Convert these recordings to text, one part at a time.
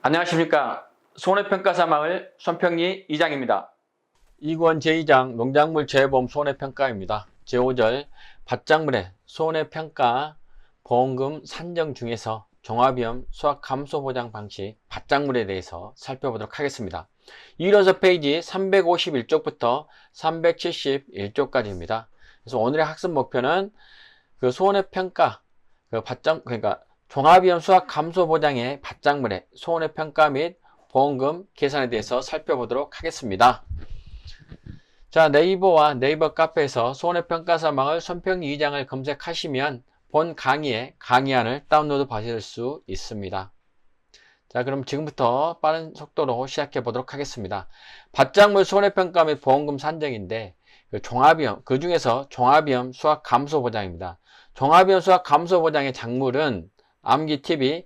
안녕하십니까. 손해평가사 마을 손평리 이장입니다. 이권 제2장 농작물 재보험 손해평가입니다. 제5절 밭작물의 손해평가 보험금 산정 중에서 종합위험 수확 감소 보장 방식 밭작물에 대해서 살펴보도록 하겠습니다. 이로서 페이지 351쪽부터 371쪽까지입니다. 그래서 오늘의 학습 목표는 그 손해평가 그러니까 종합위험 수확 감소 보장의 밭작물의 손해평가 및 보험금 계산에 대해서 살펴보도록 하겠습니다. 자, 네이버와 네이버 카페에서 손해평가사 마을 손평리 2장을 검색하시면 본 강의의 강의안을 다운로드 받으실 수 있습니다. 자, 그럼 지금부터 빠른 속도로 시작해 보도록 하겠습니다. 밭작물 손해평가 및 보험금 산정인데 그 중에서 종합위험 수확 감소 보장입니다. 종합위험 수확 감소 보장의 작물은 암기 팁이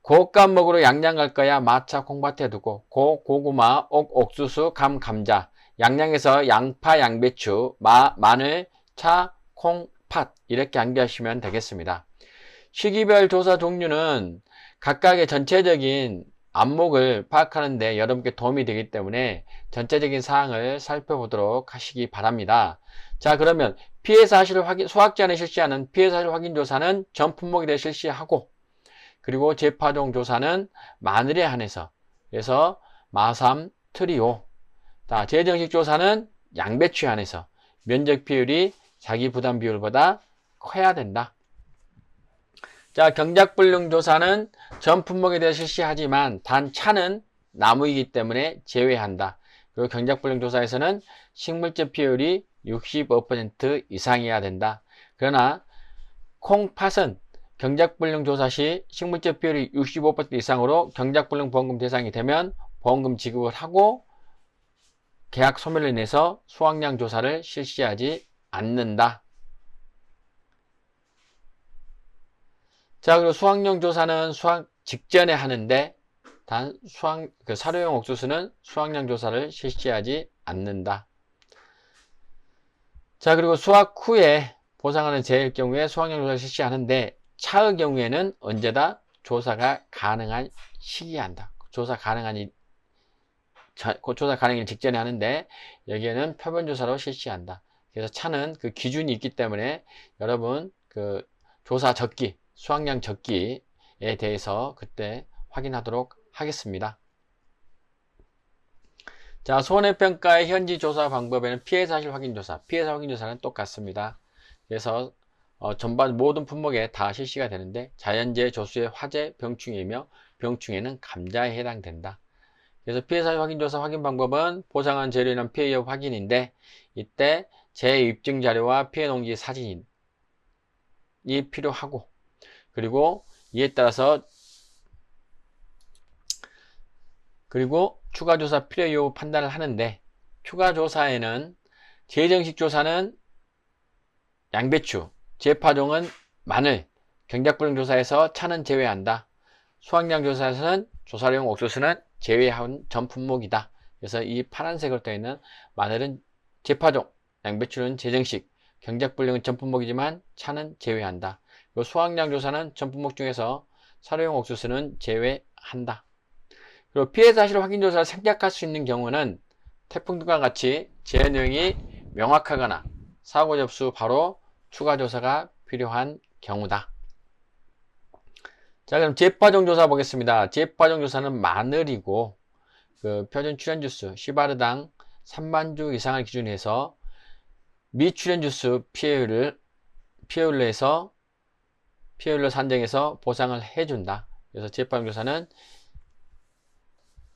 고감목으로 양양 갈 거야 마차 콩밭에 두고 고구마, 옥수수, 감자 양양에서 양파, 양배추, 마늘, 차, 콩, 팥 이렇게 암기하시면 되겠습니다. 시기별 조사 종류는 각각의 전체적인 안목을 파악하는 데 여러분께 도움이 되기 때문에 전체적인 사항을 살펴보도록 하시기 바랍니다. 자, 그러면 피해 사실을 수확지안에 실시하는 피해 사실 확인 조사는 전 품목에 대해 실시하고, 그리고 재파종 조사는 마늘에 한해서, 그래서 마삼, 트리오. 자, 재정식 조사는 양배추에 한해서 면적 비율이 자기 부담 비율보다 커야 된다. 자, 경작불능 조사는 전 품목에 대해 실시하지만 단 차는 나무이기 때문에 제외한다. 그리고 경작불능 조사에서는 식물적 비율이 65% 이상이어야 된다. 그러나 콩팥은 경작불능 조사 시 식물적 비율이 65% 이상으로 경작불능 보험금 대상이 되면 보험금 지급을 하고 계약 소멸로 인해서 수확량 조사를 실시하지 않는다. 자, 그리고 수확량 조사는 수확 직전에 하는데 단 사료용 옥수수는 수확량 조사를 실시하지 않는다. 자, 그리고 수확 후에 보상하는 재해일 경우에 수확량 조사를 실시하는데 차의 경우에는 언제다 조사가 가능한 시기에 한다. 조사 가능한 일 직전에 하는데 여기에는 표본 조사로 실시한다. 그래서 차는 그 기준이 있기 때문에 여러분 그 조사 적기, 수확량 적기에 대해서 그때 확인하도록 하겠습니다. 자, 손해평가의 현지 조사 방법에는 피해사실 확인조사, 피해사 확인조사는 똑같습니다. 그래서 전반 모든 품목에 다 실시가 되는데 자연재해, 조수의 화재, 병충해이며 병충해는 감자에 해당된다. 그래서 피해사실 확인조사 확인 방법은 보상한 재료에 대한 피해 여부 확인인데 이때 재해 입증 자료와 피해 농지 사진이 필요하고, 그리고 이에 따라서 추가조사 필요 여부 판단을 하는데, 추가조사에는 재정식 조사는 양배추, 재파종은 마늘, 경작불능 조사에서 차는 제외한다. 수확량 조사에서는 조사용 옥수수는 제외한 전 품목이다. 그래서 이 파란색으로 되어 있는 마늘은 재파종, 양배추는 재정식, 경작불능은 전 품목이지만 차는 제외한다. 그리고 수확량 조사는 전 품목 중에서 사료용 옥수수는 제외한다. 그리고 피해 사실 확인 조사를 생략할 수 있는 경우는 태풍 등과 같이 재해 내용이 명확하거나 사고 접수 바로 추가 조사가 필요한 경우다. 자, 그럼 재파종 조사 보겠습니다. 재파종 조사는 마늘이고 그 표준 출현 주수 시바르당 3만 주 이상을 기준으로 해서 미출현 주수 피해율로 산정해서 보상을 해준다. 그래서 재파종 조사는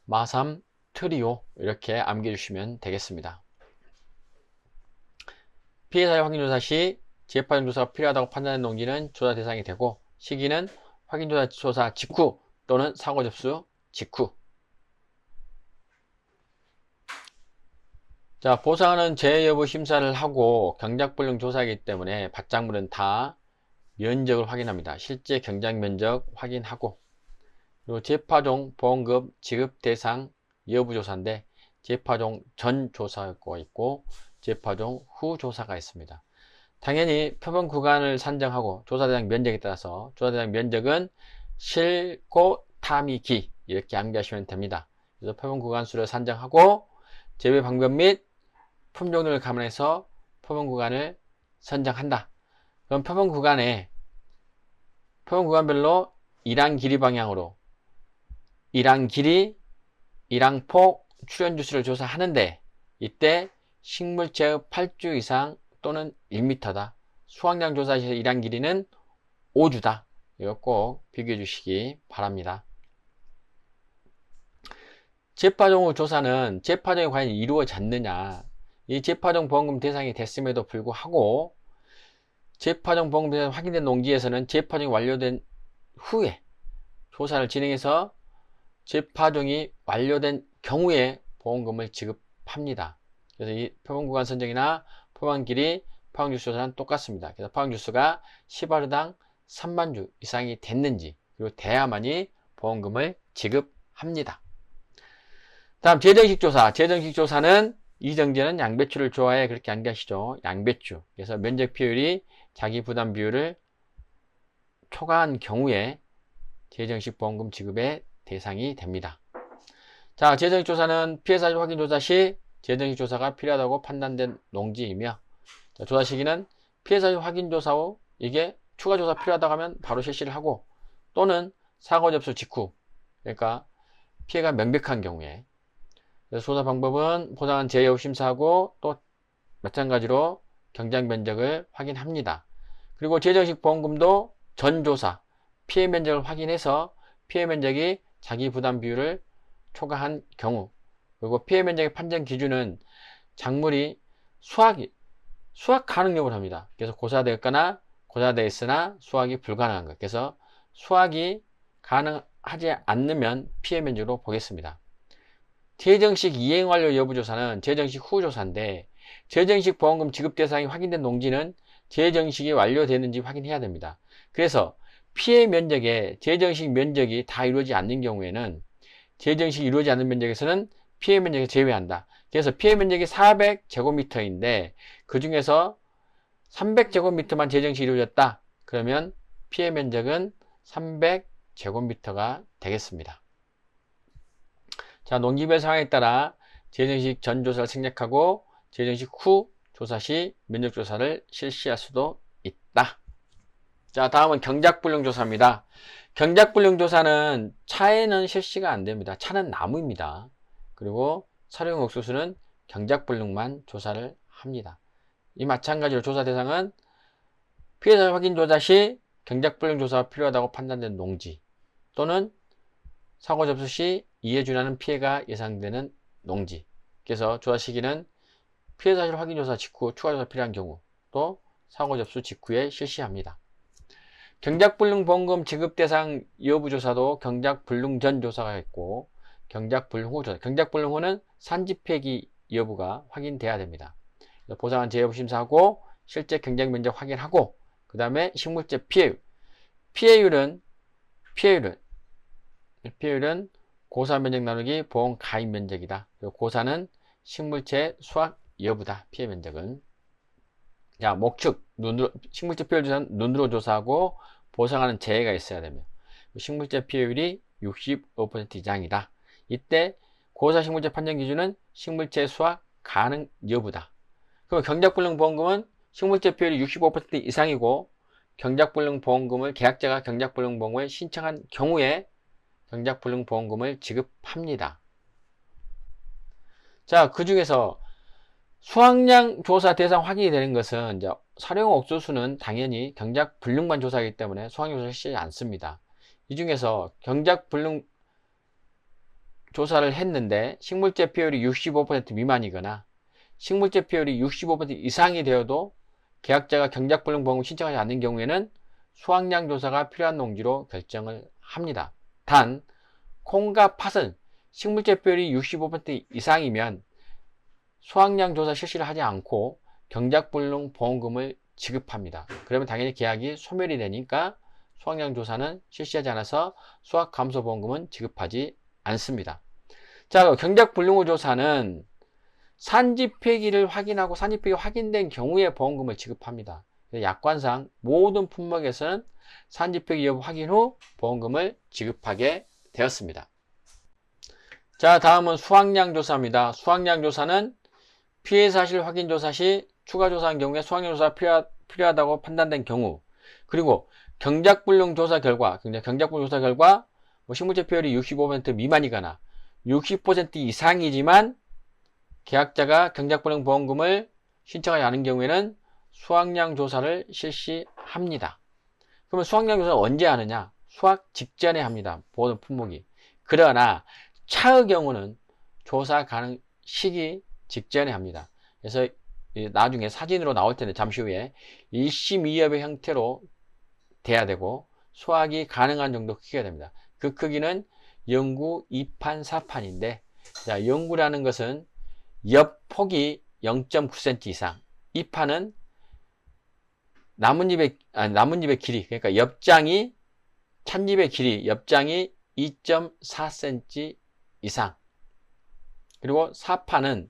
마삼, 트리오 이렇게 암기해주시면 되겠습니다. 피해사실 확인조사 시 재파종 조사가 필요하다고 판단한 농지는 조사 대상이 되고, 시기는 확인조사 직후 또는 사고 접수 직후. 자, 보상하는 재해 여부 심사를 하고 경작불능 조사이기 때문에 밭작물은 다 면적을 확인합니다. 실제 경작 면적 확인하고, 그리고 재파종 보험금 지급 대상 여부 조사인데 재파종 전 조사가 있고 재파종 후 조사가 있습니다. 당연히 표본 구간을 산정하고 조사 대상 면적에 따라서 조사 대상 면적은 실고 탐이기 이렇게 암기하시면 됩니다. 그래서 표본 구간수를 산정하고 재배 방법 및 품종 등을 감안해서 표본 구간을 선정한다. 그럼 표본 구간별로 일항 길이 방향으로 일항 길이, 일항 폭, 출현 주수를 조사하는데 이때 식물체의 8주 이상 또는 1m다. 수확량 조사에서 일항 길이는 5주다. 이거 꼭 비교해 주시기 바랍니다. 재파종의 조사는 재파종이 과연 이루어졌느냐, 이 재파종 보험금 대상이 됐음에도 불구하고 재파종 보험금 대상이 확인된 농지에서는 재파종이 완료된 후에 조사를 진행해서 재파종이 완료된 경우에 보험금을 지급합니다. 그래서 이 표본구간 선정이나 포방길이 파악뉴스 조사는 똑같습니다. 그래서 파악뉴스가 10하루당 3만 주 이상이 됐는지 그리고 돼야만이 보험금을 지급합니다. 다음 재정식 조사. 재정식 조사는 이정재는 양배추를 좋아해 그렇게 암기하시죠. 양배추. 그래서 면적 비율이 자기 부담 비율을 초과한 경우에 재정식 보험금 지급의 대상이 됩니다. 자, 재정식 조사는 피해 사실 확인 조사 시 재정식 조사가 필요하다고 판단된 농지이며, 자, 조사 시기는 피해 사실 확인 조사 후 이게 추가 조사 필요하다고 하면 바로 실시를 하고, 또는 사고 접수 직후, 그러니까 피해가 명백한 경우에. 그래서 조사 방법은 보상한 재해 후 심사하고 또 마찬가지로 경작 면적을 확인합니다. 그리고 재정식 보험금도 전조사, 피해 면적을 확인해서 피해 면적이 자기 부담 비율을 초과한 경우, 그리고 피해 면적의 판정 기준은 작물이 수확 가능 여부를 합니다. 그래서 고사되었거나 고사되어 있으나 수확이 불가능한 것. 그래서 수확이 가능하지 않으면 피해 면적으로 보겠습니다. 재정식 이행 완료 여부 조사는 재정식 후 조사인데, 재정식 보험금 지급 대상이 확인된 농지는 재정식이 완료되는지 확인해야 됩니다. 그래서 피해 면적에 재정식 면적이 다 이루어지지 않는 경우에는 재정식이 이루어지지 않는 면적에서는 피해 면적을 제외한다. 그래서 피해 면적이 400제곱미터인데 그 중에서 300제곱미터만 재정식이 이루어졌다. 그러면 피해 면적은 300제곱미터가 되겠습니다. 자, 농지별 상황에 따라 재정식 전 조사를 생략하고 재정식 후 조사 시 면적 조사를 실시할 수도 있다. 자, 다음은 경작불능 조사입니다. 경작불능 조사는 차에는 실시가 안 됩니다. 차는 나무입니다. 그리고 사료용 옥수수는 경작불능만 조사를 합니다. 이 마찬가지로 조사 대상은 피해자 확인 조사 시 경작불능 조사가 필요하다고 판단된 농지, 또는 사고 접수 시 이에 준하는 피해가 예상되는 농지. 그래서 조사 시기는 피해 사실 확인 조사 직후 추가 조사 필요한 경우, 또 사고 접수 직후에 실시합니다. 경작불능 보험금 지급 대상 여부 조사도 경작불능 전 조사가 있고 경작불능 후 조사. 경작불능 후는 산지 폐기 여부가 확인돼야 됩니다. 보상한 재해 여부 심사하고 실제 경작 면적 확인하고, 그 다음에 식물제 피해율. 피해율은 고사 면적 나누기 보험 가입 면적이다. 고사는 식물체 수확 여부다. 피해 면적은. 자, 목축, 식물제 피해율 조사는 눈으로 조사하고 보상하는 재해가 있어야 되며, 식물제 피해율이 65% 이상이다. 이때 고사 식물제 판정 기준은 식물체 수확 가능 여부다. 그럼 경작불능 보험금은 식물제 피해율이 65% 이상이고, 경작불능 보험금을 계약자가 경작불능 보험금을 신청한 경우에 경작불능 보험금을 지급합니다. 자, 그 중에서 수확량 조사 대상 확인이 되는 것은 이제 사료용 옥수수는 당연히 경작불능만 조사하기 때문에 수확량 조사를 실시하지 않습니다. 이 중에서 경작불능 조사를 했는데 식물제 피해율이 65% 미만이거나 식물제 피해율이 65% 이상이 되어도 계약자가 경작불능 보험을 신청하지 않는 경우에는 수확량 조사가 필요한 농지로 결정을 합니다. 단 콩과 팥은 식물제 비율이 65% 이상이면 수확량 조사 실시를 하지 않고 경작불능 보험금을 지급합니다. 그러면 당연히 계약이 소멸이 되니까 수확량 조사는 실시하지 않아서 수확 감소 보험금은 지급하지 않습니다. 자, 경작불능 조사는 산지 폐기를 확인하고 산지 폐기 확인된 경우에 보험금을 지급합니다. 약관상 모든 품목에서는 산지 폐기 여부 확인 후 보험금을 지급하게 되었습니다. 자, 다음은 수확량 조사입니다. 수확량 조사는 피해 사실 확인 조사 시 추가 조사한 경우에 수확량 조사가 필요하다고 판단된 경우, 그리고 경작불능 조사 결과, 뭐 식물체 피해율이 65% 미만이거나 60% 이상이지만 계약자가 경작불능 보험금을 신청하지 않은 경우에는 수확량 조사를 실시합니다. 그러면 수확량 조사를 언제 하느냐? 수확 직전에 합니다. 모든 품목이. 그러나 차의 경우는 조사 가능 시기 직전에 합니다. 그래서 나중에 사진으로 나올 텐데 잠시 후에 1심 2업의 형태로 돼야 되고 수확이 가능한 정도 크기가 됩니다. 그 크기는 영구 2판 4판인데, 자, 영구라는 것은 옆폭이 0.9cm 이상, 2판은 나뭇잎의 길이, 그러니까 옆장이 찻잎의 길이, 옆장이 2.4cm 이상, 그리고 4판은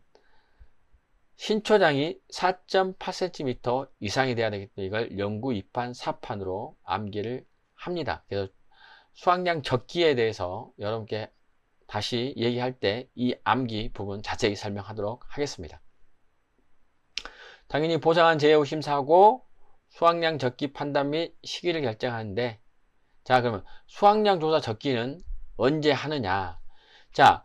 신초장이 4.8cm 이상이 돼야 되기 때문에 이걸 영구 2판 4판으로 암기를 합니다. 그래서 수확량 적기에 대해서 여러분께 다시 얘기할 때 이 암기 부분 자세히 설명하도록 하겠습니다. 당연히 보상한 제외 심사하고 수확량 적기 판단 및 시기를 결정하는데, 자, 그러면 수확량 조사 적기는 언제 하느냐? 자,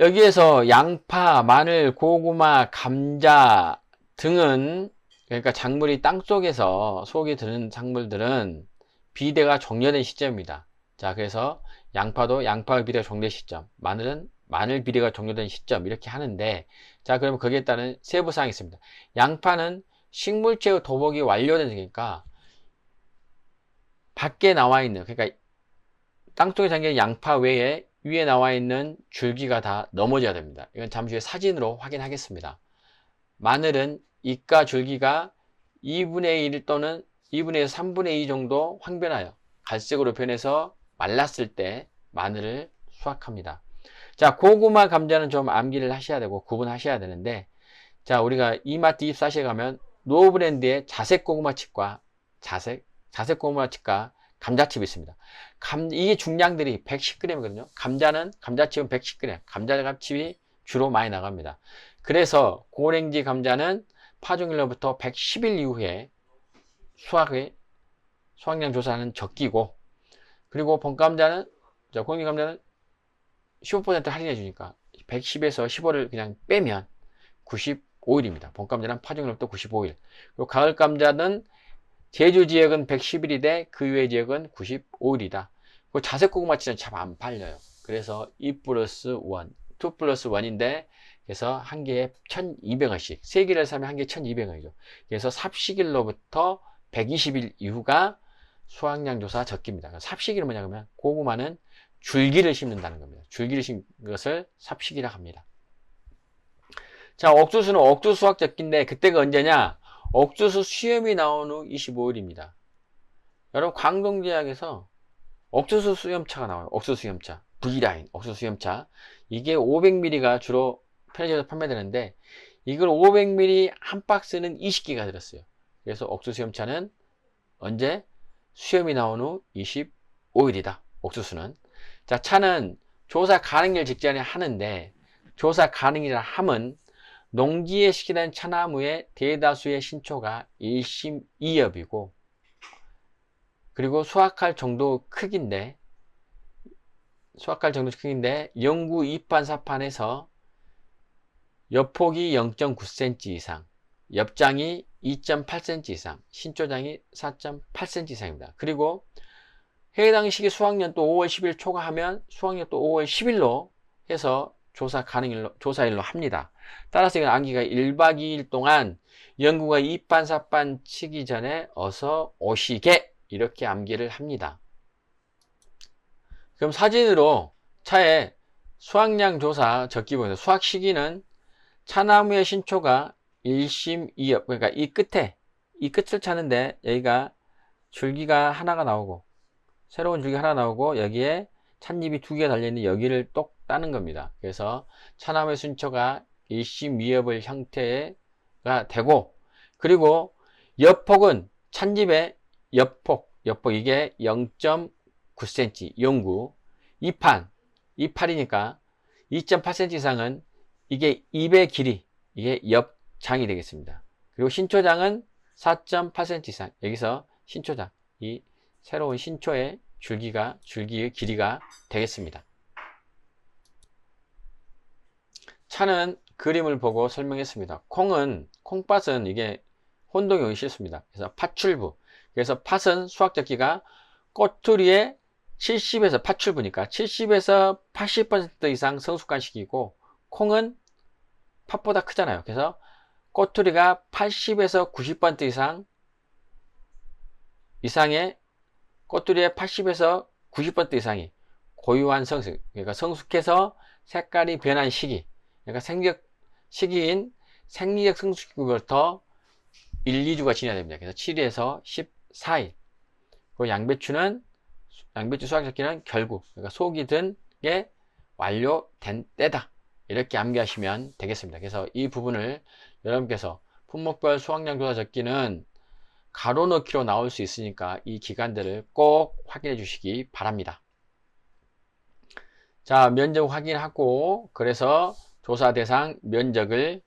여기에서 양파, 마늘, 고구마, 감자 등은, 그러니까 작물이 땅속에서 속에 드는 작물들은 비대가 종료된 시점입니다. 자, 그래서 양파도 양파 비대가 종료된 시점, 마늘은 마늘 비대가 종료된 시점, 이렇게 하는데, 자, 그러면 거기에 따른 세부사항이 있습니다. 양파는 식물체의 도복이 완료된 거니까 밖에 나와 있는, 그러니까 땅속에 잠긴 양파 외에 위에 나와 있는 줄기가 다 넘어져야 됩니다. 이건 잠시 후에 사진으로 확인하겠습니다. 마늘은 잎과 줄기가 2분의 1 또는 2분의 3분의 2 정도 황변하여 갈색으로 변해서 말랐을 때 마늘을 수확합니다. 자, 고구마, 감자는 좀 암기를 하셔야 되고 구분하셔야 되는데, 자, 우리가 이마트 잎사시에 가면 노브랜드의 자색 고구마칩과 자색 고구마칩과 감자칩이 있습니다. 이게 중량들이 110g이거든요. 감자칩은 110g, 감자칩이 주로 많이 나갑니다. 그래서 고랭지 감자는 파종일로부터 110일 이후에 수확량 조사는 적기고, 그리고 봄감자는, 고랭지 감자는 15% 할인해 주니까 110에서 15를 그냥 빼면 95일입니다. 봄감자는 파종일로부터 95일. 그리고 가을감자는 제주 지역은 110일인데 그 외 지역은 95일이다. 그 자색 고구마치는 참 안 팔려요. 그래서 2 플러스 1, 2 플러스 1인데, 그래서 한 개에 1200원씩, 3개를 사면 한 개에 1200원이죠. 그래서 삽시기로부터 120일 이후가 수확량 조사 적기입니다. 삽시기는 뭐냐 그러면 고구마는 줄기를 심는다는 겁니다. 줄기를 심는 것을 삽시기라 합니다. 자, 옥수수는 옥수수 수확 적기인데 그때가 언제냐? 옥수수 수염이 나온 후 25일입니다. 여러분, 광동제약에서 옥수수 수염차가 나와요. 옥수수 수염차, V라인 옥수수 수염차. 이게 500ml가 주로 편의점에서 판매되는데, 이걸 500ml 한 박스는 20개가 들었어요. 그래서 옥수수 수염차는 언제? 수염이 나온 후 25일이다. 옥수수는. 자, 차는 조사 가능일 직전에 하는데, 조사 가능이라 함은 농지에 시키는 차나무의 대다수의 신초가 1심 2업이고, 그리고 수확할 정도 크기인데 영구 2판 4판에서 옆폭이 0.9cm 이상, 옆장이 2.8cm 이상, 신초장이 4.8cm 이상입니다. 그리고 해당 시기 수확년도 5월 10일 초과하면 수확년도 5월 10일로 해서 조사일로 합니다. 따라서 이건 암기가 1박 2일 동안 연구가 2판 4판 치기 전에 어서 오시게, 이렇게 암기를 합니다. 그럼 사진으로 차의 수확량 조사 적기 보세요. 수확 시기는 차나무의 신초가 1심 2업, 그러니까 이 끝을 차는데 여기가 줄기가 하나가 나오고, 새로운 줄기가 하나 나오고, 여기에 찻잎이 2개가 달려있는 여기를 똑 따는 겁니다. 그래서 차나무의 신초가 1심 2업의 형태가 되고, 그리고 옆폭은 찻잎의 옆폭 이게 0.9cm, 영구 2판이니까 2.8cm 이상은 이게 입의 길이, 이게 옆장이 되겠습니다. 그리고 신초장은 4.8cm 이상, 여기서 신초장, 이 새로운 신초의 줄기의 길이가 되겠습니다. 차는 그림을 보고 설명했습니다. 콩팥은 이게 혼동이 싫습니다. 그래서 팥출부. 그래서 팥은 수학적기가 꼬투리의 70에서 팥출부니까 70에서 80% 이상 성숙간식이고, 콩은 팥보다 크잖아요. 그래서 꼬투리가 80에서 90% 이상의 꼬투리의 80에서 90% 이상이 고유한 성숙, 그러니까 성숙해서 색깔이 변한 시기, 그러니까 시기인 생리적 성숙기부터 1, 2주가 지나야 됩니다. 그래서 7에서 14일. 그리고 양배추 수확시키는 결국, 그러니까 속이 든 게 완료된 때다. 이렇게 암기하시면 되겠습니다. 그래서 이 부분을 여러분께서 품목별 수확량 조사 적기는 가로 넣기로 나올 수 있으니까 이 기간들을 꼭 확인해 주시기 바랍니다. 자, 면적 확인하고, 그래서 조사 대상 면적을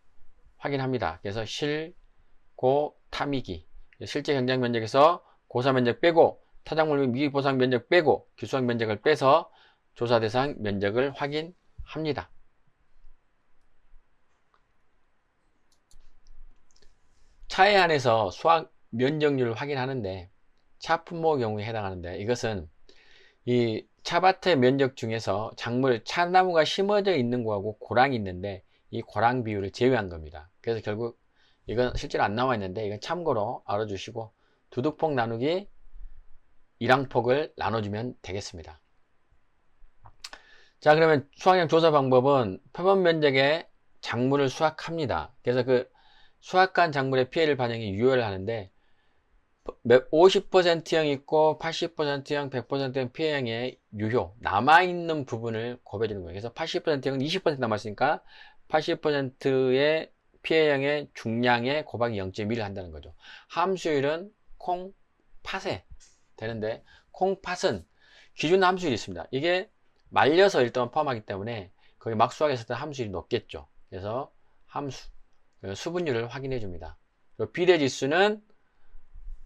확인합니다. 그래서 실, 고, 타미기. 실제 현장 면적에서 고사 면적 빼고, 타작물 및 미기 보상 면적 빼고, 규수학 면적을 빼서 조사 대상 면적을 확인합니다. 차에 한해서 수확 면적률을 확인하는데, 차 품목 경우에 해당하는데, 이것은 이 차밭의 면적 중에서 차나무가 심어져 있는 거하고 고랑이 있는데, 이 고랑 비율을 제외한 겁니다. 그래서 결국 이건 실제로 안 나와 있는데, 이건 참고로 알아주시고, 두둑폭 나누기 1항폭을 나눠주면 되겠습니다. 자, 그러면 수확량 조사 방법은 표본 면적의 작물을 수확합니다. 그래서 그 수확한 작물의 피해를 반영해 유효를 하는데, 50%형 있고 80%형, 100%형 피해형의 유효, 남아있는 부분을 곱해주는 거예요. 그래서 80%형은 20% 남았으니까 80%의 피해형의 중량의 곱하기 0.1을 한다는 거죠. 함수율은 콩팥에 되는데, 콩팥은 기준 함수율이 있습니다. 이게 말려서 일단 포함하기 때문에 거기 막 수확했을 때 함수율이 높겠죠. 그래서 수분율을 확인해 줍니다. 비례지수는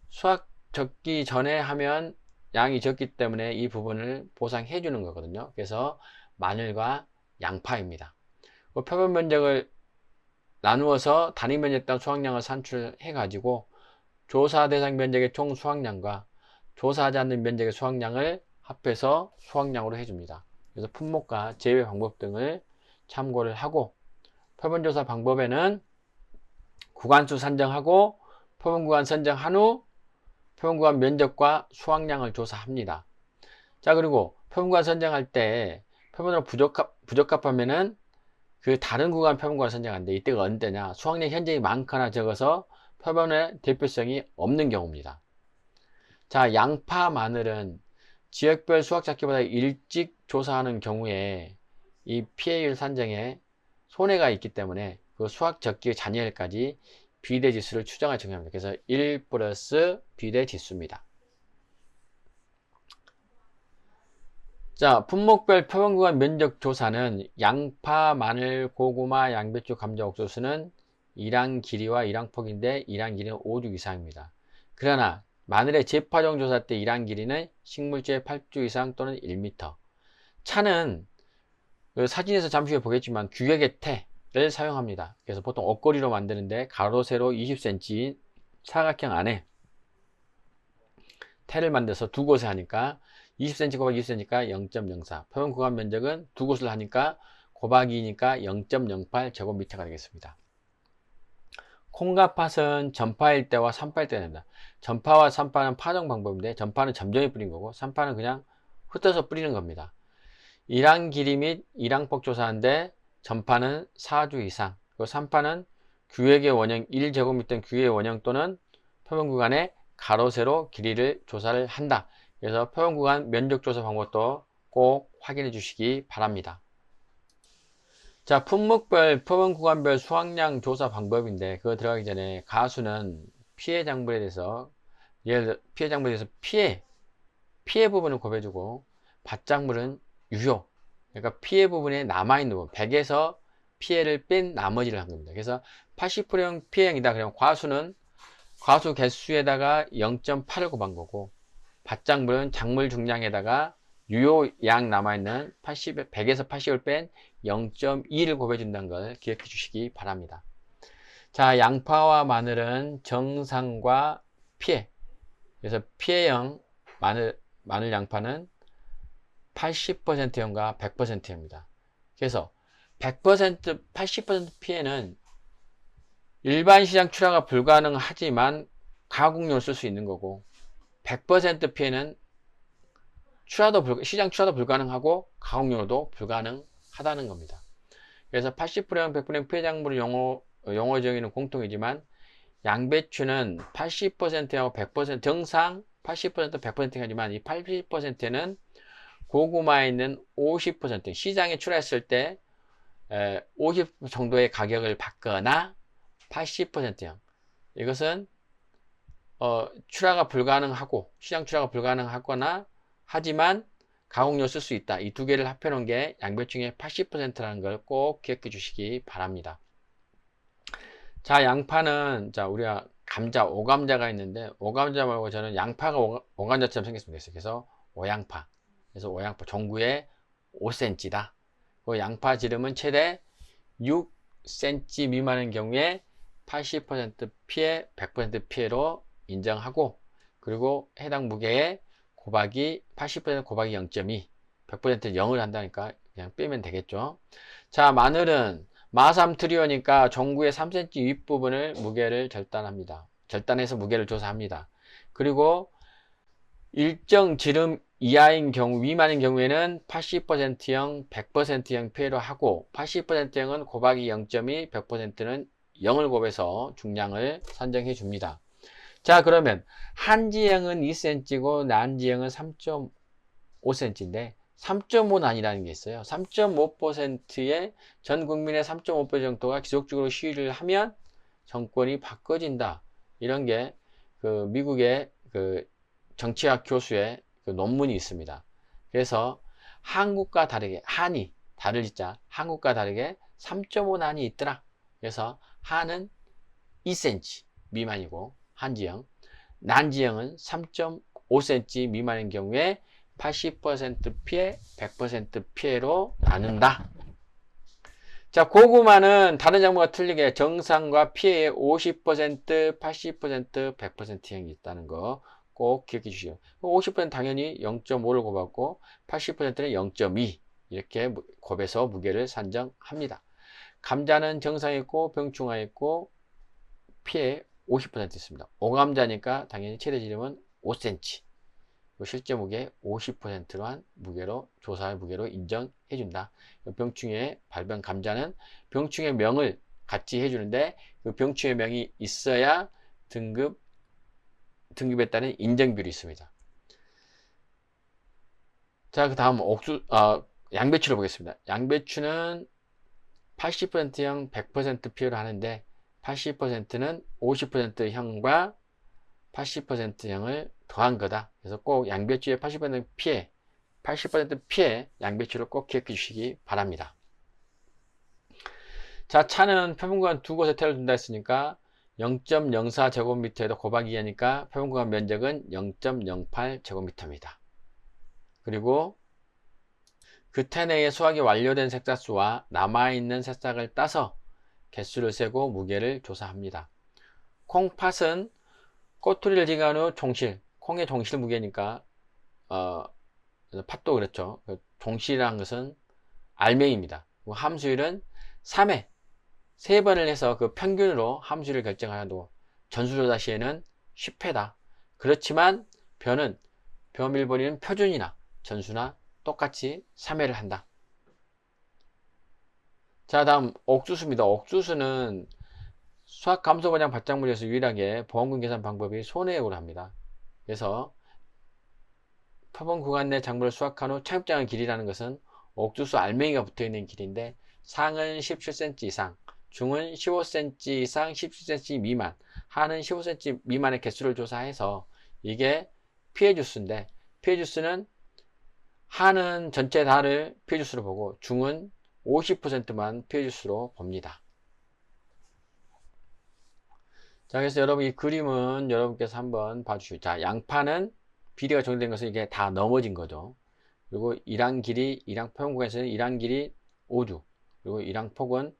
수확 적기 전에 하면 양이 적기 때문에 이 부분을 보상해 주는 거거든요. 그래서 마늘과 양파입니다. 표본 면적을 나누어서 단위 면적당 수확량을 산출해 가지고 조사 대상 면적의 총 수확량과 조사하지 않는 면적의 수확량을 합해서 수확량으로 해줍니다. 그래서 품목과 제외 방법 등을 참고를 하고, 표본조사 방법에는 구간수 산정하고 표본구간 선정한 후 표본구간 면적과 수확량을 조사합니다. 자, 그리고 표본구간 선정할 때 표본으로 부적합하면은 그 다른 구간 표본구간 선정하는데, 이때가 언제냐, 수확량 현저히 많거나 적어서 표본의 대표성이 없는 경우입니다. 자, 양파, 마늘은 지역별 수확 잡기보다 일찍 조사하는 경우에 이 피해율 산정에 손해가 있기 때문에 그 수확 적기의 잔여일까지 비례지수를 추정할 정의합니다. 그래서 1 플러스 비례지수입니다. 자, 품목별 표본구간 면적 조사는 양파, 마늘, 고구마, 양배추, 감자, 옥수수는 1항 길이와 1항 폭인데 1항 길이는 5주 이상입니다. 그러나 마늘의 재파종 조사 때 1항 길이는 식물주의 8주 이상 또는 1m. 차는 그 사진에서 잠시 후에 보겠지만 규격의 태를 사용합니다. 그래서 보통 옷걸이로 만드는데 가로 세로 20cm 사각형 안에 태를 만들어서 두 곳에 하니까 20cm 곱하기 20cm니까 0.04. 표본 구간 면적은 두 곳을 하니까 곱하기 2니까 0.08 제곱미터가 되겠습니다. 콩과 팥은 전파일 때와 산파일 때가 됩니다. 전파와 산파는 파종 방법인데, 전파는 점정에 뿌린 거고 산파는 그냥 흩어서 뿌리는 겁니다. 1항 길이 및 1항폭 조사하는데, 전파는 4주 이상, 그리고 산파는 규획의 원형 1제곱미터 규획의 원형 또는 표본 구간의 가로 세로 길이를 조사를 한다. 그래서 표본 구간 면적 조사 방법도 꼭 확인해 주시기 바랍니다. 자, 품목별 표본 구간별 수확량 조사 방법인데, 그거 들어가기 전에 가수는 피해 작물에 대해서, 피해 작물에 대해서 피해 부분을 곱해주고 밭작물은 유효, 그러니까 피해 부분에 남아있는 부분, 100에서 피해를 뺀 나머지를 한 겁니다. 그래서 80%형 피해형이다. 그러면 과수 개수에다가 0.8을 곱한 거고, 밭작물은 작물 중량에다가 유효양 남아있는 100에서 80을 뺀 0.2를 곱해준다는 걸 기억해 주시기 바랍니다. 자, 양파와 마늘은 정상과 피해. 그래서 피해형 마늘 양파는 80%형과 100%형입니다. 그래서 80% 피해는 일반 시장 출하가 불가능하지만 가공용을 쓸 수 있는 거고, 100% 피해는 시장 출하도 불가능하고 가공용으로도 불가능하다는 겁니다. 그래서 80%형, 100%형 피해 작물의 용어 정의는 공통이지만, 양배추는 80%하고 100% 정상 80% 100%하지만 이 80%는 고구마에 있는 50% 시장에 출하했을 때 50 정도의 가격을 받거나 80%형 이것은 출하가 불가능하고 시장 출하가 불가능하거나 하지만 가공용 쓸 수 있다. 이 두 개를 합해 놓은 게 양배추의 80%라는 걸 꼭 기억해 주시기 바랍니다. 자, 양파는 우리가 감자, 오감자가 있는데 오감자 말고 저는 양파가 오감자처럼 생겼으면 됐어요. 그래서 오양파. 그래서 오양파 종구에 5cm다. 그 양파 지름은 최대 6cm 미만인 경우에 80% 피해, 100% 피해로 인정하고, 그리고 해당 무게에 곱하기 80% 곱하기 0.2, 100% 0을 한다니까 그냥 빼면 되겠죠. 자, 마늘은 마삼 트리오니까 종구의 3cm 윗부분을 무게를 절단합니다. 절단해서 무게를 조사합니다. 그리고 일정 지름 이하인 경우, 미만인 경우에는 80%형, 100%형 피해로 하고, 80%형은 곱하기 0.2, 100%는 0을 곱해서 중량을 산정해 줍니다. 자, 그러면 한지형은 2cm고 난지형은 3.5cm인데 3.5 난이라는 게 있어요. 3.5%의 전 국민의 3.5% 정도가 지속적으로 시위를 하면 정권이 바꿔진다. 이런 게 그 미국의 그 정치학 교수의 그 논문이 있습니다. 그래서 한국과 다르게 한이 다를 짓자 한국과 다르게 3.5 난이 있더라. 그래서 한은 2cm 미만이고 한지형, 난지형은 3.5cm 미만인 경우에 80% 피해, 100% 피해로 나눈다. 자, 고구마는 다른 작물과 틀리게 정상과 피해의 50%, 80%, 100%형이 있다는 거 꼭 기억해 주시오. 50%는 당연히 0.5를 곱하고 80%는 0.2 이렇게 곱해서 무게를 산정합니다. 감자는 정상에 있고 병충하에 있고 피해 50% 있습니다. 오감자니까 당연히 최대 지름은 5cm. 실제 무게 50%로 한 무게로 조사의 무게로 인정해준다. 병충해 발병 감자는 병충해 명을 같이 해주는데 그 병충해 명이 있어야 등급에 따른 인정비율이 있습니다. 자, 그 다음 양배추를 보겠습니다. 양배추는 80%형 100% 피해를 하는데 80%는 50%형과 80%형을 더한 거다. 그래서 꼭 양배추의 80% 피해, 80% 피해 양배추를 꼭 기억해 주시기 바랍니다. 자, 차는 표본구간 두 곳에 태를 둔다 했으니까 0.04제곱미터에도 곱하기 2하니까 표본구간 면적은 0.08제곱미터입니다. 그리고 그 텐 내에 수확이 완료된 새싹수와 남아있는 새싹을 따서 개수를 세고 무게를 조사합니다. 콩팥은 꼬투리를 지간 후 콩의 종실 무게니까 팥도 그렇죠. 종실이라는 것은 알맹이입니다. 함수율은 3회 3번을 해서 그 평균으로 함수율을 결정하도 전수조사 시에는 10회다. 그렇지만 변밀본위는 표준이나 전수나 똑같이 3회를 한다. 자, 다음 옥수수입니다. 옥수수는 수확감소분양 밭작물에서 유일하게 보험금 계산 방법이 손해액으로 합니다. 그래서 표본 구간 내 작물을 수확한 후 차입장의 길이라는 것은 옥수수 알맹이가 붙어있는 길인데 상은 17cm 이상, 중은 15cm 이상, 17cm 미만, 하는 15cm 미만의 개수를 조사해서 이게 피해 주수인데 피해 주수는 하는 전체 다를 피해주수로 보고 중은 50%만 피해주수로 봅니다. 자, 그래서 여러분 이 그림은 여러분께서 한번 봐주시죠. 자, 양파는 비례가 정리된 것은 이게 다 넘어진 거죠. 그리고 일항 길이, 일항 포용구간에서는 일항 길이 5두, 그리고 일항 폭은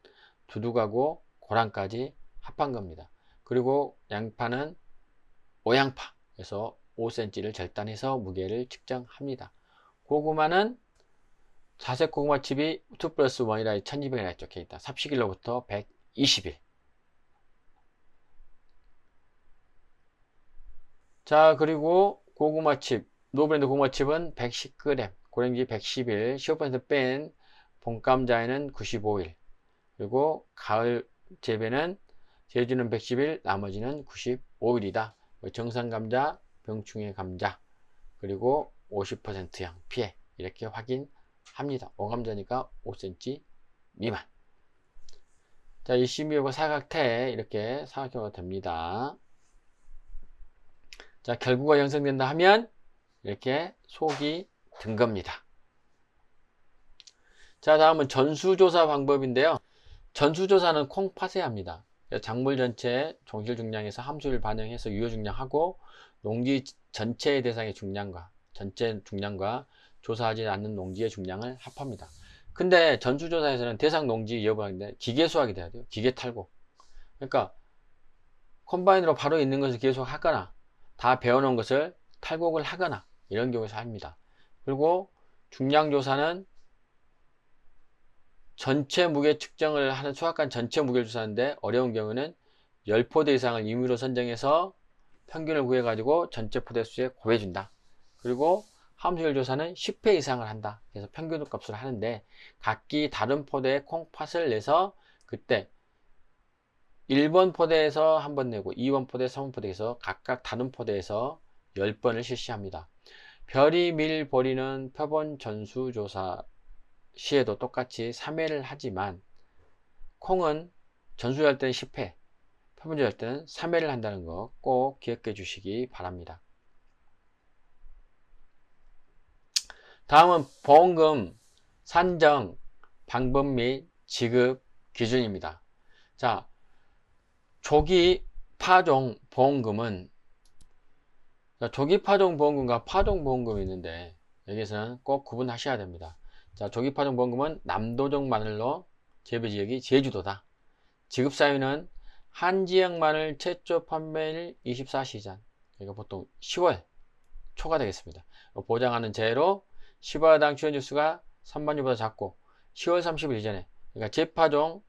두둑하고 고랑까지 합한 겁니다. 그리고 양파는 오양파, 그래서 5cm를 절단해서 무게를 측정합니다. 고구마는 자색 고구마 칩이 2 플러스 1이라 1200이라 적혀있다. 삽시길로부터 120일. 자, 그리고 고구마칩, 노브랜드 고구마칩은 110g, 고랭지 110일, 15% 뺀 봄감자에는 95일, 그리고 가을 재배는 제주는 110일, 나머지는 95일이다. 정상감자, 병충해 감자, 그리고 50%양 피해, 이렇게 확인합니다. 오감자니까 5cm 미만. 자, 일심이하고 사각태, 이렇게 사각형으로 됩니다. 자, 결구가 형성된다 하면 이렇게 속이 든 겁니다. 자, 다음은 전수조사 방법인데요. 전수조사는 콩팥에 합니다. 작물 전체 종실 중량에서 함수를 반영해서 유효 중량하고 농지 전체의 대상의 중량과 전체 중량과 조사하지 않는 농지의 중량을 합합니다. 근데 전수조사에서는 대상 농지 여부하는데 기계 수확이 돼야 돼요. 기계 탈곡. 그러니까 컴바인으로 바로 있는 것을 계속 하거나 다 배워놓은 것을 탈곡을 하거나 이런 경우에서 합니다. 그리고 중량조사는 전체 무게 측정을 하는 수확한 전체 무게를 조사하는데 어려운 경우는 10포대 이상을 임의로 선정해서 평균을 구해가지고 전체 포대 수에 곱해준다. 그리고 함수율 조사는 10회 이상을 한다. 그래서 평균 값을 하는데 각기 다른 포대에 콩팥을 내서 그때 1번 포대에서 한 번 내고 2번 포대, 3번 포대에서 각각 다른 포대에서 10번을 실시합니다. 별이 밀 보리는 표본 전수조사 시에도 똑같이 3회를 하지만 콩은 전수할 때는 10회, 표본조사할 때는 3회를 한다는 거 꼭 기억해 주시기 바랍니다. 다음은 보험금 산정 방법 및 지급 기준입니다. 자, 조기 파종 보험금은 조기 파종 보험금과 파종 보험금이 있는데 여기서는 꼭 구분하셔야 됩니다. 자, 조기 파종 보험금은 남도종 마늘로 재배 지역이 제주도다. 지급 사유는 한 지역 마늘 최초 판매일 24시간, 그러니까 보통 10월 초가 되겠습니다. 보장하는 재해로 10화당 출연주 수가 3만 주보다 작고 10월 30일 이전에, 그러니까 재파종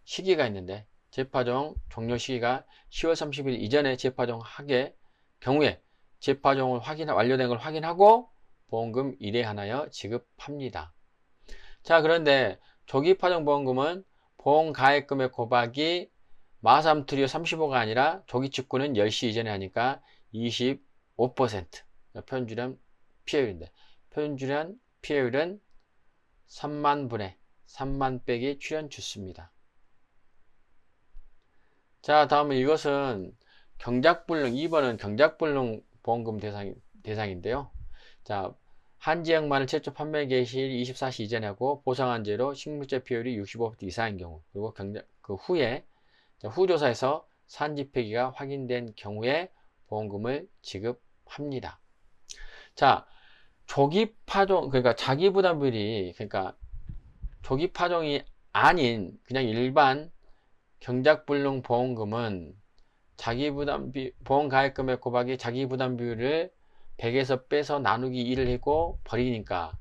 시기가 있는데 재파종 종료 시기가 10월 30일 이전에 재파종하게 경우에 재파종을 완료된 걸 확인하고 보험금 1회 하나여 지급합니다. 자, 그런데 조기 파종 보험금은 보험 가액금의 곱하기 마삼투리오 35가 아니라 조기 직구는 10시 이전에 하니까 25% 표준주량 피해율인데 표준주량 피해율은 3만 분의 3만 빼기 출연주수입니다. 자, 다음은 이것은 경작불능 2번은 경작불능 보험금 대상인데요. 자, 한 지역만을 최초 판매 개시일 24시 이전에 하고 보상한 제로 식물제 피해율이 65% 이상인 경우, 그리고 그 후에 후조사에서 산지 폐기가 확인된 경우에 보험금을 지급합니다. 자, 조기 파종, 그러니까 자기 부담 비율이, 그러니까 조기 파종이 아닌 그냥 일반 경작불능 보험금은 보험 가액금액 곱하기 자기 부담 비율을 100에서 빼서 나누기 2를 하고 버리니까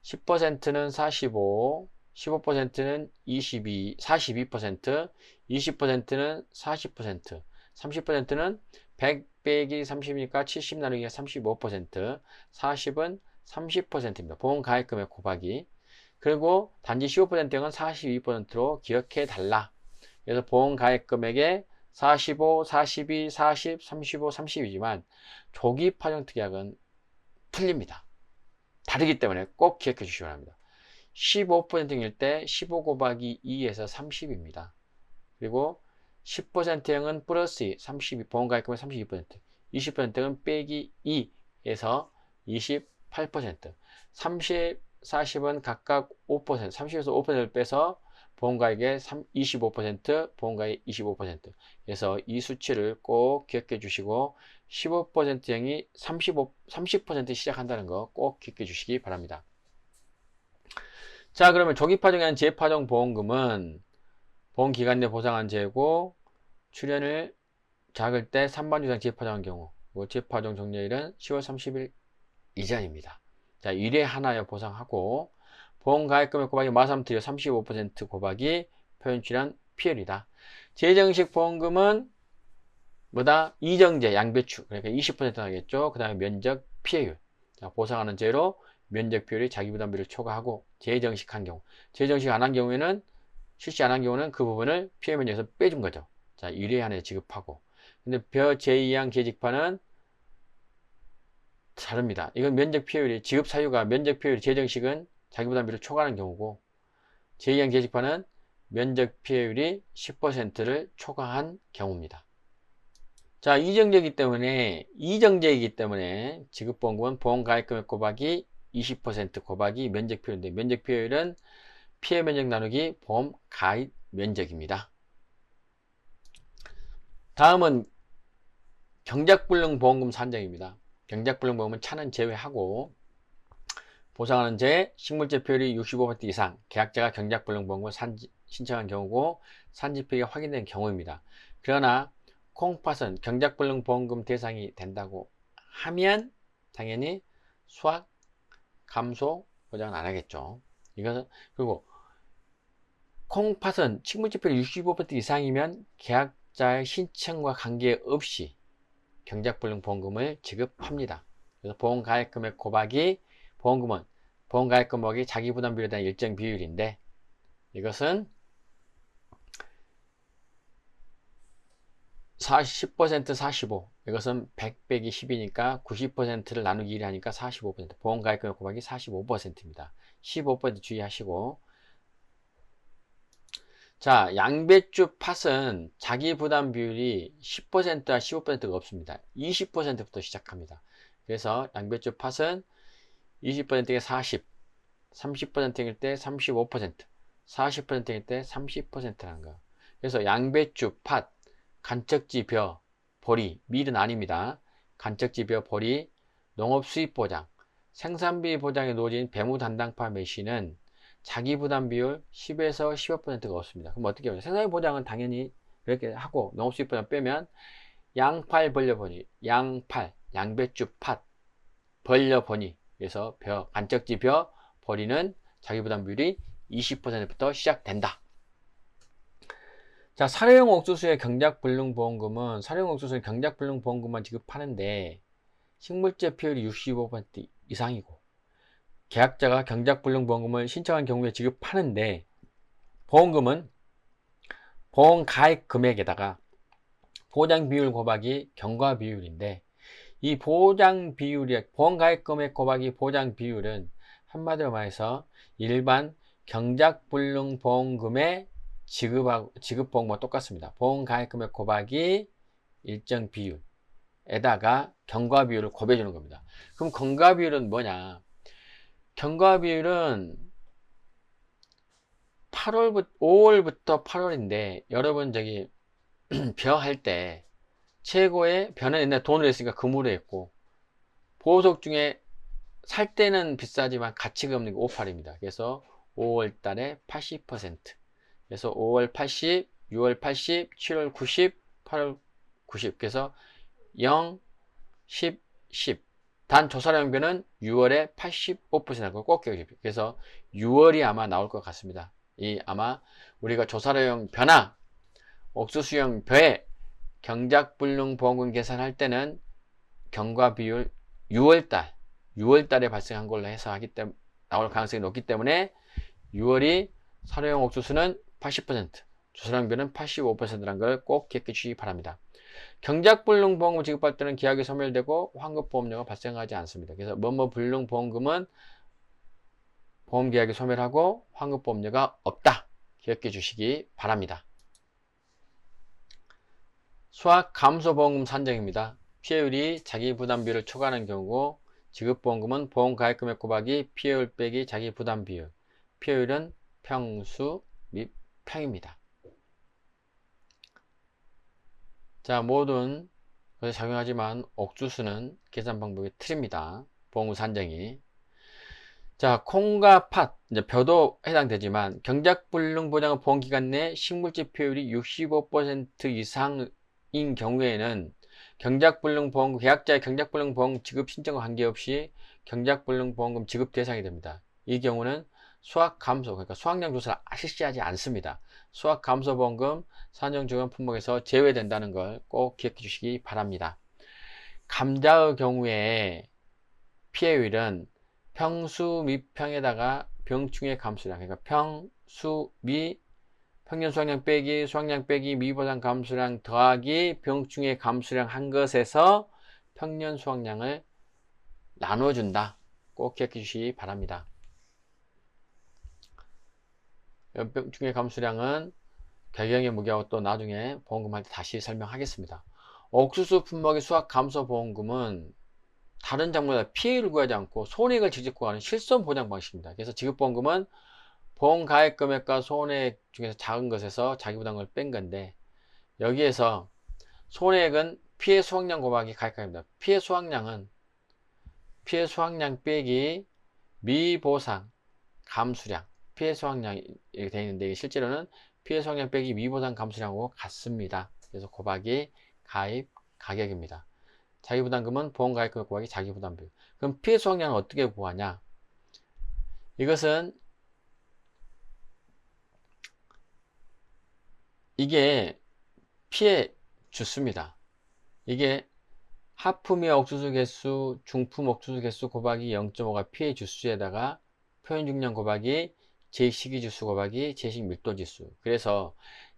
10%는 45, 15%는 22, 42%, 20%는 40%, 30%는 100 빼기 30이니까 70 나누기가 35%, 40은 30%입니다. 보험 가액금액 곱하기. 그리고 단지 15%는 42%로 기억해 달라. 그래서 보험 가액금액의 45, 42, 40, 35, 30이지만 조기 파종 특약은 틀립니다. 다르기 때문에 꼭 기억해 주시기 바랍니다. 15%일 때 15 곱하기 2에서 30입니다. 그리고 10%형은 플러스 2, 32, 보험 가액금액 32%, 20%는 빼기 2에서 28 8%, 30, 40은 각각 5%, 30에서 5%를 빼서 보험가액의 25%, 보험가액 25%. 그래서 이 수치를 꼭 기억해 주시고 15%형이 30% 시작한다는 거 꼭 기억해 주시기 바랍니다. 자, 그러면 조기파종에 재파종 보험금은 보험기간 내 보상한 재고 출연을 작을 때 3반 이상 재파종한 경우 재파종 종료일은 10월 30일 이전입니다. 자, 1회 하나여 보상하고 보험가액금액 곱하기 마삼트리 35% 곱하기 표현출연 피해율이다. 재정식 보험금은 뭐다? 이정제 양배추 그러니까 20% 나겠죠. 그 다음에 면적 피해율. 자, 보상하는 제로 면적 비율이 자기부담비를 초과하고 재정식한 경우 재정식 안 한 경우에는 실시 안 한 경우는 그 부분을 피해 면적에서 빼준 거죠. 자, 1회 안에 지급하고 근데 제2항 계직판은 다릅니다. 이건 면적 피해율이 지급 사유가 면적 피해율이 재정식은 자기부담비를 초과하는 경우고 제2항 계직판은 면적 피해율이 10%를 초과한 경우입니다. 자, 이정제이기 때문에 지급보험금은 보험가액금액 곱하기 20% 곱하기 면적 피해율인데 면적 피해율은 피해 면적 나누기 보험 가입 면적입니다. 다음은 경작불능 보험금 산정입니다. 경작불능 보험은 차는 제외하고 보상하는 재 식물제 피해율이 65% 이상 계약자가 경작불능 보험금을 신청한 경우고 산지피해가 확인된 경우입니다. 그러나 콩팥은 경작불능 보험금 대상이 된다고 하면 당연히 수확 감소 보장은 안 하겠죠. 이것은 그리고 콩팥은 식물제 피해율 65% 이상이면 계약자의 신청과 관계없이 경작불능 보험금을 지급합니다. 그래서 보험가액금액 곱하기 보험금은 보험가액금 곱하기 자기부담비율에 대한 일정 비율인데 이것은 10% 45 이것은 100 빼기 10이니까 90%를 나누기 1이 하니까 45% 보험가액금액 곱하기 45%입니다. 15% 주의하시고 자, 양배추 팥은 자기부담 비율이 10%와 15%가 없습니다. 20%부터 시작합니다. 그래서 양배추 팥은 20%에 40, 30%일 때 35%, 40%일 때 30%라는 거. 그래서 양배추, 팥, 간척지 벼, 보리, 밀은 아닙니다. 간척지 벼, 보리, 농업수입보장, 생산비 보장에 놓여진 배무단당파 매시는 자기부담 비율 10에서 15%가 없습니다. 그럼 어떻게 해요? 생산비 보장은 당연히 이렇게 하고 농업수입보장 빼면 양팔 벌려보니, 양팔, 양배추, 팥, 벌려보니 그래서 벼, 간척지 벼, 보리는 자기부담 비율이 20%부터 시작된다. 자, 사료용 옥수수의 경작불능보험금은 사료용 옥수수는 경작불능보험금만 지급하는데 식물제 피해율이 65% 이상이고 계약자가 경작불능보험금을 신청한 경우에 지급하는데 보험금은 보험가액 금액에다가 보장비율 곱하기 경과비율인데 이 보장비율이 보험가액 금액 곱하기 보장비율은 한마디로 말해서 일반 경작불능보험금의 지급보험과 똑같습니다. 보험가액금액 곱하기 일정 비율에다가 경과비율을 곱해 주는 겁니다. 그럼 경과비율은 뭐냐? 경과비율은 5월부터 8월인데 여러분 저기 벼 할 때 최고의 벼는 옛날에 돈으로 했으니까 금으로 했고 보석 중에 살 때는 비싸지만 가치가 없는 게 58입니다. 그래서 5월 달에 80%, 그래서 5월 80, 6월 80, 7월 90, 8월 90. 그래서 0, 10, 10. 단 조사량변은 6월에 85%라고 꼭 기억해 주십시오. 그래서 6월이 아마 나올 것 같습니다. 이 아마 우리가 조사료용 벼나 옥수수용 벼에 경작불능보험금 계산할 때는 경과비율 6월달에 발생한 걸로 해서 하기 때문에 나올 가능성이 높기 때문에 6월이 사료용 옥수수는 80%, 조사량변은 85%라는 걸 꼭 기억해 주시기 바랍니다. 경작불능보험금 지급할 때는 계약이 소멸되고 환급보험료가 발생하지 않습니다. 그래서 뭐뭐불능보험금은 보험계약이 소멸하고 환급보험료가 없다. 기억해 주시기 바랍니다. 수확감소보험금 산정입니다. 피해율이 자기부담비율을 초과하는 경우고 지급보험금은 보험가입금액 곱하기 피해율 빼기 자기부담비율. 피해율은 평수 및 평입니다. 자, 모든 것에 작용하지만 옥수수는 계산 방법이 틀립니다. 보험금 산정이. 자, 콩과 팥, 이제 벼도 해당되지만 경작불능 보장은 보험기간 내 식물지 피해율이 65% 이상인 경우에는 경작불능 보험금, 계약자의 경작불능 보험금 지급 신청과 관계없이 경작불능 보험금 지급 대상이 됩니다. 이 경우는 수확 감소, 그러니까 수확량 조사를 실시하지 않습니다. 수확 감소 보험금 산정지원 품목에서 제외된다는 걸 꼭 기억해 주시기 바랍니다. 감자의 경우에 피해율은 평수 및 평에다가 병충해 감수량, 그러니까 평수 및 평년 수확량 빼기 수확량 빼기 미보상 감수량 더하기 병충해 감수량 한 것에서 평년 수확량을 나눠준다. 꼭 기억해 주시기 바랍니다. 병충해 감수량은 개경의 무게하고 또 나중에 보험금할 때 다시 설명하겠습니다. 옥수수 품목의 수확 감소 보험금은 다른 작물보다 피해를 구하지 않고 손해액을 직접 구하는 실손 보장 방식입니다. 그래서 지급보험금은 보험 가입 금액과 손해액 중에서 작은 것에서 자기부담금을 뺀 건데, 여기에서 손해액은 피해 수확량 곱하기 가입가입니다. 피해 수확량은 피해 수확량 빼기 미보상 감수량, 피해 수확량이 이렇게 되어 있는데 실제로는 피해 수확량 빼기 미보상 감수량하고 같습니다. 그래서 곱하기 가입 가격입니다. 자기부담금은 보험가입금액 곱하기 자기부담비. 그럼 피해 수확량은 어떻게 구하냐? 이것은 이게 피해 주수입니다. 이게 하품의 옥수수 개수, 중품 옥수수 개수 곱하기 0.5가 피해 주수에다가 표현 중량 곱하기 제시기 주수 곱하기 제식 밀도 지수. 그래서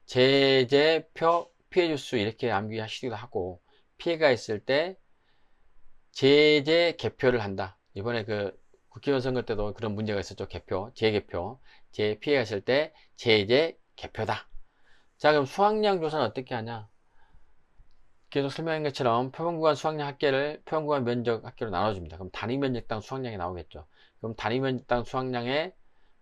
제재표 피해 주수 이렇게 암기하시기도 하고, 피해가 있을 때 제재 개표를 한다. 이번에 그 국회의원 선거 때도 그런 문제가 있었죠. 개표, 재개표. 제 피해가 있을 때 제재 개표다. 자, 그럼 수확량 조사는 어떻게 하냐? 계속 설명한 것처럼 표본구간 수확량 합계를 표본구간 면적 합계로 나눠줍니다. 그럼 단위 면적당 수확량이 나오겠죠. 그럼 단위 면적당 수확량의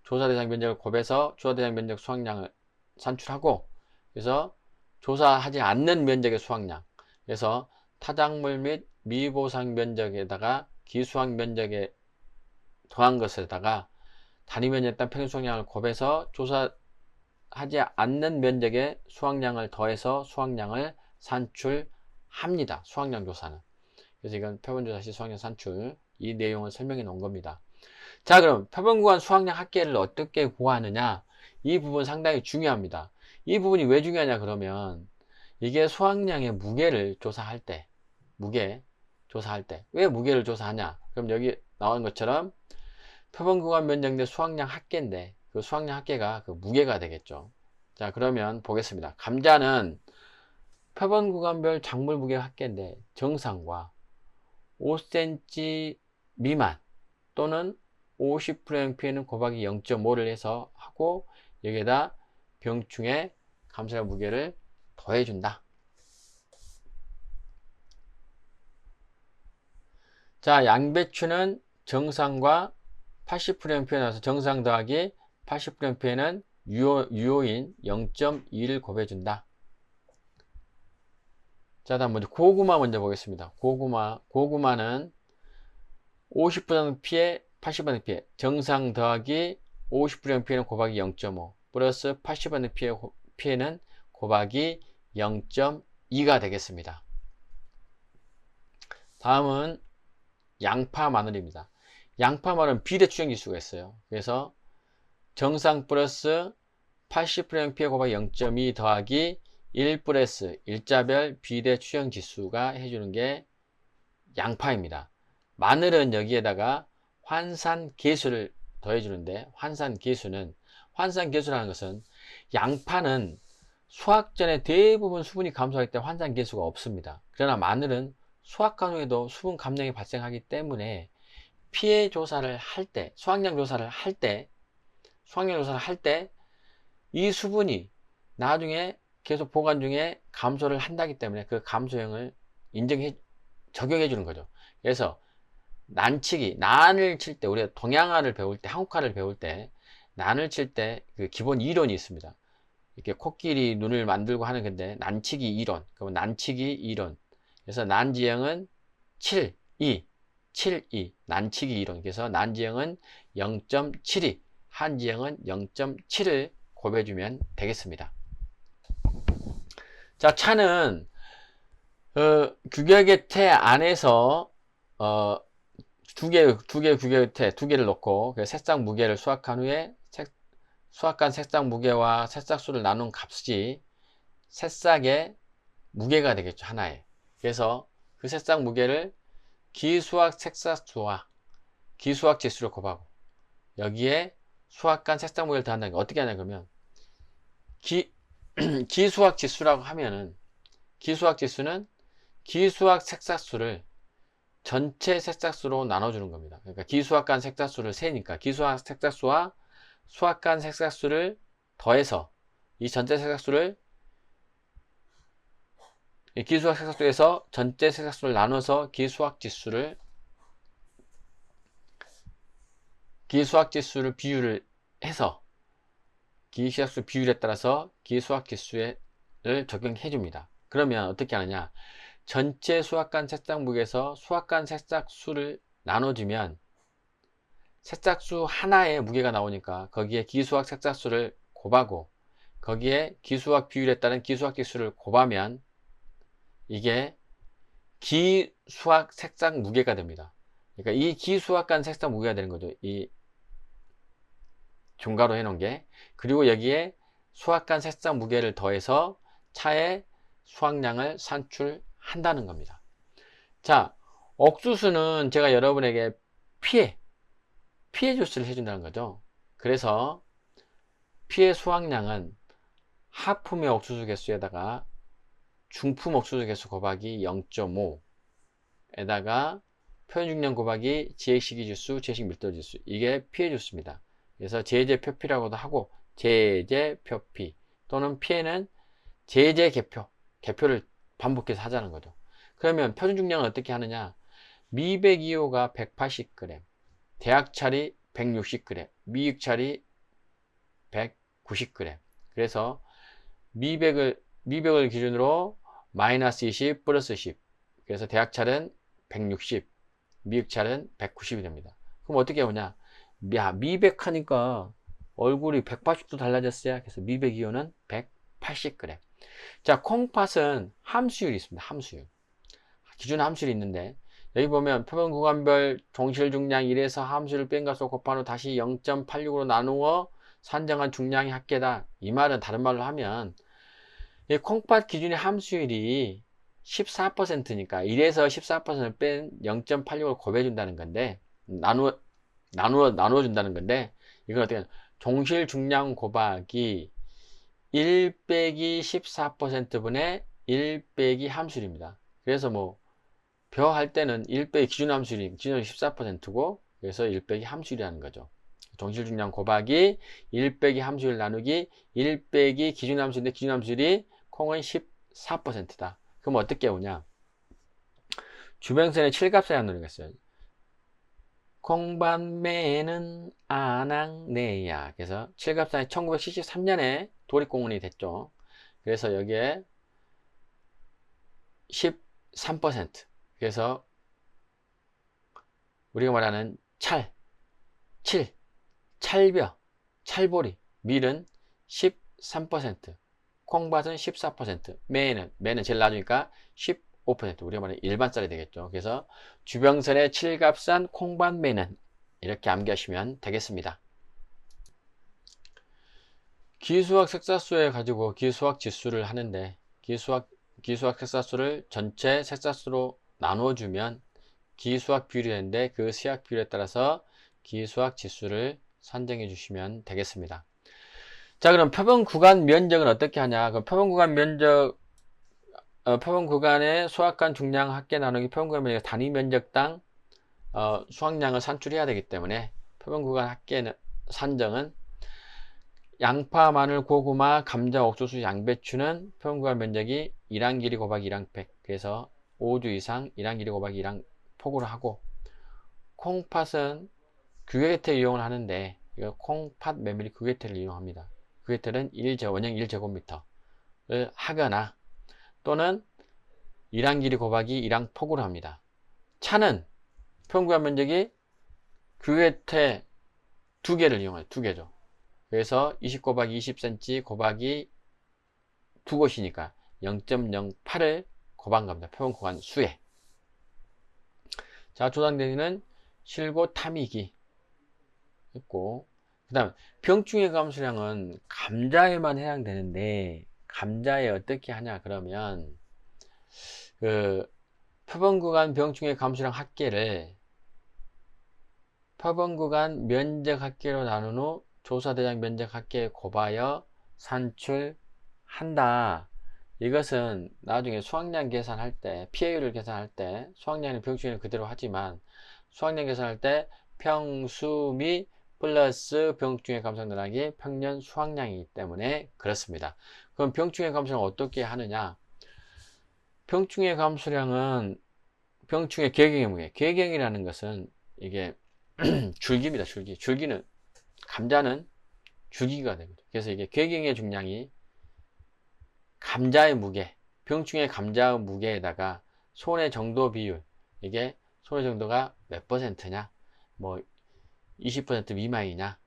조사 대상 면적을 곱해서 조사 대상 면적 수확량을 산출하고, 그래서 조사하지 않는 면적의 수확량, 그래서 타작물 및 미보상 면적에다가 기수확 면적에 더한 것에다가 단위 면적당 평균 수확량을 곱해서 조사하지 않는 면적의 수확량을 더해서 수확량을 산출합니다. 수확량 조사는. 그래서 이건 표본조사 시 수확량 산출, 이 내용을 설명해 놓은 겁니다. 자, 그럼 표본구간 수확량 합계를 어떻게 구하느냐? 이 부분 상당히 중요합니다. 이 부분이 왜 중요하냐 그러면, 이게 수확량의 무게를 조사할 때, 무게 조사할 때 왜 무게를 조사하냐? 그럼 여기 나온 것처럼 표본구간 면적 내 수확량 합계인데, 그 수확량 합계가 그 무게가 되겠죠. 자, 그러면 보겠습니다. 감자는 표본구간별 작물 무게 합계인데 정상과 5cm 미만 또는 50%MP는 곱하기 0.5를 해서 하고, 여기에다 병충해 감수량 무게를 더해준다. 자, 양배추는 정상과 80%MP에 나와서 정상 더하기 80%MP는 유효인 0.2를 곱해준다. 자, 다음 먼저 고구마 먼저 보겠습니다. 고구마는 50% 피해, 80% 피해, 정상 더하기 50% 피해는 곱하기 0.5 플러스 80% 피해는 곱하기 0.2가 되겠습니다. 다음은 양파 마늘입니다. 양파 마늘은 비례 추정 지수가 있어요. 그래서 정상 플러스 80% 피해 곱하기 0.2 더하기 1 플러스 일자별 비례 추정 지수가 해주는 게 양파입니다. 마늘은 여기에다가 환산계수를 더해주는데, 환산계수라는 것은 양파는 수확 전에 대부분 수분이 감소하기 때문에 환산계수가 없습니다. 그러나 마늘은 수확 과정에도 수분 감량이 발생하기 때문에 피해 조사를 할 때, 수확량 조사를 할 때 이 수분이 나중에 계속 보관 중에 감소를 한다기 때문에 그 감소형을 적용해 주는 거죠. 그래서 난치기, 난을 칠 때, 우리가 동양화를 배울 때, 한국화를 배울 때, 난을 칠 때 그 기본 이론이 있습니다. 이렇게 코끼리 눈을 만들고 하는 건데, 난치기 이론. 그러면 난치기 이론. 그래서 난지형은 7, 2, 7, 2. 난치기 이론. 그래서 난지형은 0.72, 한지형은 0.7을 곱해주면 되겠습니다. 자, 차는 규격의 태 안에서 두 개의 규격의 태, 두 개를 넣고 그 새싹 무게를 수확한 후에 수확한 새싹 무게와 새싹수를 나눈 값이 새싹의 무게가 되겠죠, 하나에. 그래서 그 새싹 무게를 기수확 새싹수와 기수확 지수를 곱하고 여기에 수확한 새싹 무게를 더한다는 게 어떻게 하냐 그러면 기수확 지수라고 하면은 기수확 지수는 기수확 색싹수를 전체 색싹수로 나눠주는 겁니다. 그러니까 기수확한 색싹수를 세니까 기수확 색싹수와 수확한 색싹수를 더해서 이 전체 색싹수를 기수확 색싹수에서 전체 색싹수를 나눠서 기수확 지수를 비율을 해서 기수학수 비율에 따라서 기수학 지수를 적용해 줍니다. 그러면 어떻게 하느냐? 전체 수확한 새싹 무게에서 수확한 새싹 수를 나눠주면 새싹수 하나의 무게가 나오니까 거기에 기수학 새싹 수를 곱하고 거기에 기수학 비율에 따른 기수학 지수를 곱하면 이게 기수학 새싹 무게가 됩니다. 그러니까 이 기수학간 새싹 무게가 되는 거죠. 이 중괄호 해놓은 게. 그리고 여기에 수확한 새싹 무게를 더해서 차의 수확량을 산출한다는 겁니다. 자, 옥수수는 제가 여러분에게 피해 주스를 해준다는 거죠. 그래서 피해 수확량은 하품의 옥수수 개수에다가 중품 옥수수 개수 곱하기 0.5 에다가 표현중량 곱하기 지액식이 지수, 지액식 밀도 지수, 이게 피해 주스입니다. 그래서 제재표피라고도 하고 제재표피 또는 피해는 제재개표를 반복해서 하자는 거죠. 그러면 표준중량은 어떻게 하느냐? 미백이호가 180g, 대학찰이 160g, 미육찰이 190g. 그래서 미백을 기준으로 마이너스 20 플러스 10. 그래서 대학찰은 160, 미육찰은 190이 됩니다. 그럼 어떻게 하냐? 야, 미백 하니까 얼굴이 180도 달라졌어요. 그래서 미백이호는 180g. 자, 콩팥은 함수율이 있습니다. 함수율. 기준 함수율이 있는데 여기 보면 표본 구간별 종실 중량 1에서 함수를 뺀 값을 곱한 후 다시 0.86으로 나누어 산정한 중량이 합계다. 이 말은 다른 말로 하면 이 콩팥 기준의 함수율이 14%니까 1에서 14%를 뺀 0.86을 곱해준다는 건데 나누어 준다는 건데 이건 어떻게 하냐? 종실 중량 곱하기 1 빼기 14% 분의 1 빼기 함수율입니다. 그래서 뭐 벼 할 때는 1 빼기 기준 함수율이 14%고 그래서 1 빼기 함수율이라는 거죠. 종실 중량 곱하기 1 빼기 함수율 나누기 1 빼기 기준 함수인데 기준 함수율이 콩은 14%다. 그럼 어떻게 오냐? 주변선의 7값을 나누겠어요. 콩밭매는 안악내야. 그래서 7갑산이 1973년에 도립공원이 됐죠. 그래서 여기에 13%. 그래서 우리가 말하는 찰벼, 찰보리, 밀은 13%, 콩밭은 14%, 매는 제일 낮으니까 15%, 우리가 말하는 일반 쌀이 되겠죠. 그래서 주병선의 7갑산 콩밭매는 이렇게 암기하시면 되겠습니다. 기수학 색사수에 가지고 기수학 지수를 하는데 기수학 색사수를 전체 색사수로 나눠주면 기수학 비율이 되는데 그 수학 비율에 따라서 기수학 지수를 산정해 주시면 되겠습니다. 자, 그럼 표본 구간 면적은 어떻게 하냐? 그럼 표본 구간 면적 표본 구간의 수확한 중량 합계 나누기 표본 구간 면적 단위 면적당 수확량을 산출해야 되기 때문에 표본 구간 합계 산정은 양파, 마늘, 고구마, 감자, 옥수수, 양배추는 표본 구간 면적이 1항 길이 곱하기 1항 팩. 그래서 5주 이상 1항 길이 곱하기 1항 폭으로 하고 콩팥은 규격혜택 이용을 하는데, 이거 콩팥 메밀이 규격혜택을 이용합니다. 규격혜택은 원형 1제곱미터를 하거나 또는 일항 길이 곱하기 일항 폭으로 합니다. 차는 평균 면적이 규격혜택 2개를 이용해요. 2개죠. 그래서 20 곱하기 20cm 곱하기 두 곳이니까 0.08을 곱한 겁니다. 표본 구간 수에. 자, 조당대기는 실고 탐이기 있고, 그 다음 병충해 감소량은 감자에만 해당되는데, 감자에 어떻게 하냐 그러면 그 표본 구간 병충해 감소량 합계를 표본 구간 면적 합계로 나눈 후 조사 대상 면적 합계에 곱하여 산출한다. 이것은 나중에 수확량 계산할 때, 피해율을 계산할 때, 수확량은 병충해를 그대로 하지만 수확량 계산할 때 평수 및 플러스 병충해 감소량 나누기 평년 수확량이기 때문에 그렇습니다. 그럼 병충해 감소량을 어떻게 하느냐? 병충해 감소량은 병충해 계경의 무게. 계경이라는 것은 이게 줄기입니다. 줄기. 줄기는, 감자는 줄기가 됩니다. 그래서 이게 계경의 중량이 감자의 무게, 병충해 감자의 무게에다가 손의 정도 비율, 이게 손의 정도가 몇 %냐, 뭐 20% 미만이냐,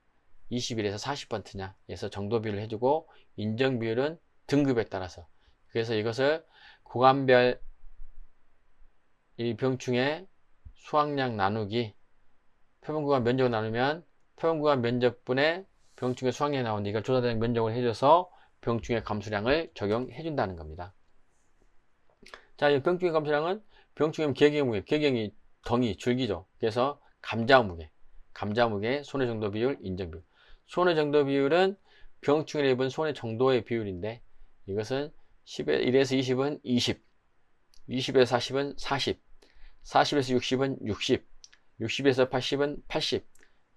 21에서 40%냐 해서 정도 비율을 해주고, 인정 비율은 등급에 따라서. 그래서 이것을 구간별 이 병충해 수확량 나누기 표본구간 면적을 나누면 표본구간 면적분의 병충해 수확량이 나오는데, 이걸 조사대상 면적을 해줘서 병충해 감소량을 적용해 준다는 겁니다. 자, 이 병충해 감소량은 병충해 계경 무게, 계경이 덩이, 줄기죠. 그래서 감자 무게, 손의 정도 비율, 인정 비율. 손의 정도 비율은 병충해를 입은 손의 정도의 비율인데, 이것은 1에서 20은 20, 20에서 40은 40, 40에서 60은 60, 60에서 80은 80,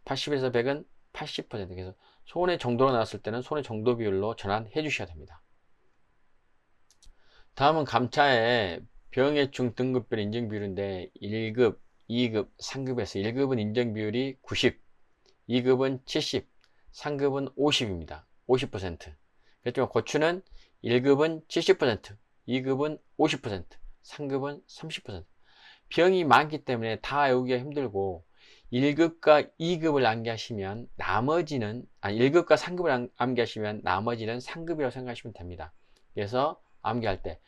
80에서 100은 80%. 그래서 손의 정도로 나왔을 때는 손의 정도 비율로 전환해 주셔야 됩니다. 다음은 감차의 병해충 등급별 인정 비율인데, 1급, 2급, 3급에서 1급은 인정 비율이 90, 2급은 70, 3급은 50입니다. 50%. 그렇지만 고추는 1급은 70%, 2급은 50%, 3급은 30%. 병이 많기 때문에 다 외우기가 힘들고, 1급과 2급을 암기하시면 나머지는, 1급과 3급을 암기하시면 나머지는 3급이라고 생각하시면 됩니다. 그래서 암기할 때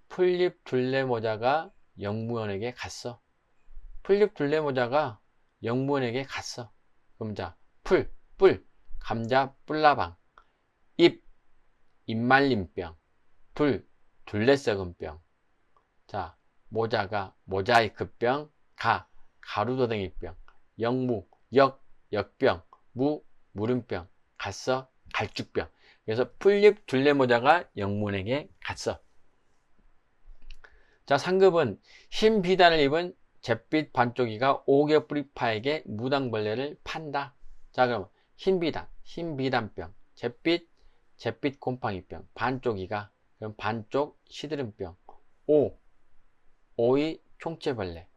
풀잎 둘레모자가 영무원에게 갔어. 풀잎 둘레모자가 영무원에게 갔어. 그럼 자, 뿔, 감자 뿔나방, 잎말림병, 둘레썩은병. 자, 모자가 모자이크병, 가루도댕이병, 영무, 역병, 무름병, 갔어, 갈죽병. 그래서 풀잎 둘레모자가 영문에게 갔어. 자, 3급은 흰 비단을 입은 잿빛 반쪽이가 옥여 뿌리파에게 무당벌레를 판다. 자, 그럼 흰 비단병, 잿빛 곰팡이병, 반쪽이가, 그럼 반쪽 시드름병, 오이 총체벌레,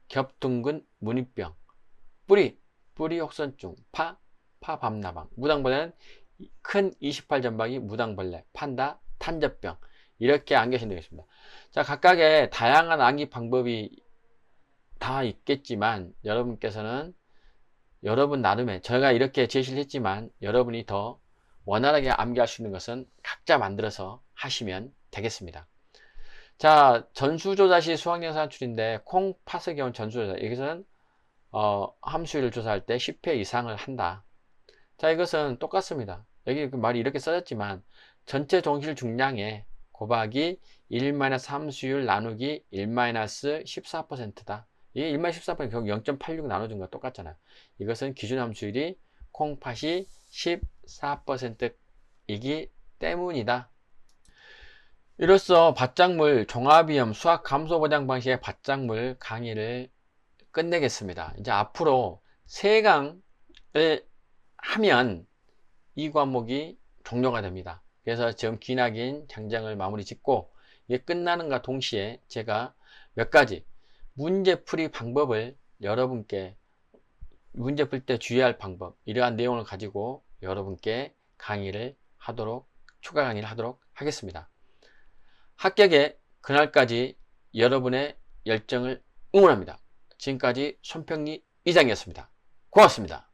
겹둥근 무늬병, 뿌리 혹선증, 파밤나방. 무당벌레는 큰 28점박이 무당벌레, 판다, 탄저병. 이렇게 암기하시면 되겠습니다. 자, 각각의 다양한 암기 방법이 다 있겠지만, 여러분께서는 여러분 나름의, 저희가 이렇게 제시를 했지만 여러분이 더 원활하게 암기할 수 있는 것은 각자 만들어서 하시면 되겠습니다. 자, 전수조사 시 수확량 산출인데, 콩팥의 경우 전수조사, 여기서는 함수율을 조사할 때 10회 이상을 한다. 자, 이것은 똑같습니다. 여기 말이 이렇게 써졌지만 전체 종실 중량에 곱하기 1-함수율 나누기 1-14%다. 이게 1-14% 결국 0.86 나눠준 거 똑같잖아요. 이것은 기준 함수율이 콩팥이 14%이기 때문이다. 이로써 밭작물 종합위험 수학 감소 보장 방식의 밭작물 강의를 끝내겠습니다. 이제 앞으로 3강을 하면 이 과목이 종료가 됩니다. 그래서 지금 기나긴 장장을 마무리 짓고, 이게 끝나는가 동시에 제가 몇 가지 문제풀이 방법을 여러분께 문제 풀 때 주의할 방법, 이러한 내용을 가지고 여러분께 추가 강의를 하도록 하겠습니다. 합격의 그날까지 여러분의 열정을 응원합니다. 지금까지 손평리 이장이었습니다. 고맙습니다.